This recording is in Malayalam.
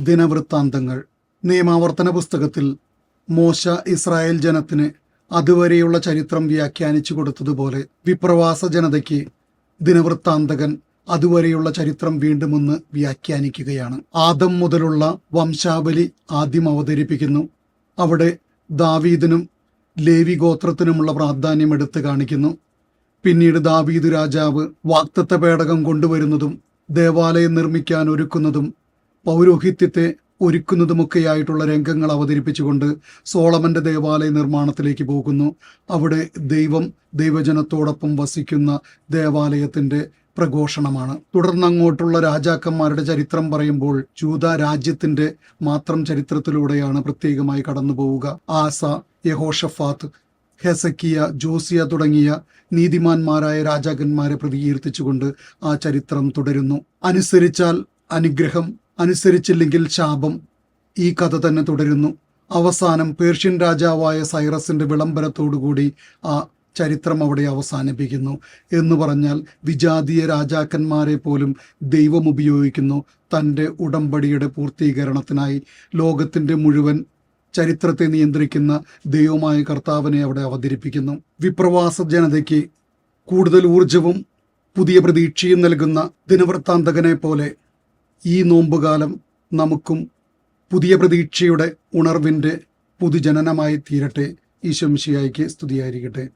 ദിനവൃത്താന്തങ്ങൾ. നിയമാവർത്തന പുസ്തകത്തിൽ മോശ ഇസ്രായേൽ ജനത്തിന് അതുവരെയുള്ള ചരിത്രം വ്യാഖ്യാനിച്ചു കൊടുത്തതുപോലെ വിപ്രവാസ ജനതയ്ക്ക് ദിനവൃത്താന്തകൻ അതുവരെയുള്ള ചരിത്രം വീണ്ടും ഒന്ന് വ്യാഖ്യാനിക്കുകയാണ്. ആദം മുതലുള്ള വംശാവലി ആദ്യം അവതരിപ്പിക്കുന്നു. അവിടെ ദാവീദിനും ലേവി ഗോത്രത്തിനുമുള്ള പ്രാധാന്യം എടുത്തു കാണിക്കുന്നു. പിന്നീട് ദാവീദ് രാജാവ് വാഗ്ദത്ത പേടകം കൊണ്ടുവരുന്നതും ദേവാലയം നിർമ്മിക്കാൻ ഒരുക്കുന്നതും പൗരോഹിത്യത്തെ ഒരുക്കുന്നതുമൊക്കെയായിട്ടുള്ള രംഗങ്ങൾ അവതരിപ്പിച്ചുകൊണ്ട് സോളമന്റെ ദേവാലയ നിർമ്മാണത്തിലേക്ക് പോകുന്നു. അവിടെ ദൈവജനത്തോടൊപ്പം വസിക്കുന്ന ദേവാലയത്തിന്റെ പ്രഘോഷണമാണ്. തുടർന്നങ്ങോട്ടുള്ള രാജാക്കന്മാരുടെ ചരിത്രം പറയുമ്പോൾ ജൂദ രാജ്യത്തിന്റെ മാത്രം ചരിത്രത്തിലൂടെയാണ് പ്രത്യേകമായി കടന്നു പോവുക. ആസ, യഹോഷഫാത്ത്, ഹെസക്കിയ, ജോസിയ തുടങ്ങിയ നീതിമാന്മാരായ രാജാക്കന്മാരെ പ്രകീർത്തിച്ചുകൊണ്ട് ആ ചരിത്രം തുടരുന്നു. അനുസരിച്ചാൽ അനുഗ്രഹം, അനുസരിച്ചില്ലെങ്കിൽ ശാപം. ഈ കഥ തന്നെ തുടരുന്നു. അവസാനം പേർഷ്യൻ രാജാവായ സൈറസിന്റെ വിളംബരത്തോടുകൂടി ആ ചരിത്രം അവിടെ അവസാനിപ്പിക്കുന്നു. എന്ന് പറഞ്ഞാൽ വിജാതീയ രാജാക്കന്മാരെ പോലും ദൈവം ഉപയോഗിക്കുന്നു തൻ്റെ ഉടമ്പടിയുടെ പൂർത്തീകരണത്തിനായി. ലോകത്തിൻ്റെ മുഴുവൻ ചരിത്രത്തെ നിയന്ത്രിക്കുന്ന ദൈവമായ കർത്താവിനെ അവിടെ അവതരിപ്പിക്കുന്നു. വിപ്രവാസ ജനതയ്ക്ക് കൂടുതൽ ഊർജവും പുതിയ പ്രതീക്ഷയും നൽകുന്ന ദിനവൃത്താന്തകനെ പോലെ ഈ നോമ്പുകാലം നമുക്കും പുതിയ പ്രതീക്ഷയുടെ ഉണർവിൻ്റെ പുതുജനനമായി തീരട്ടെ. ഈശോ മിശിഹായ്ക്ക് സ്തുതിയായിരിക്കട്ടെ.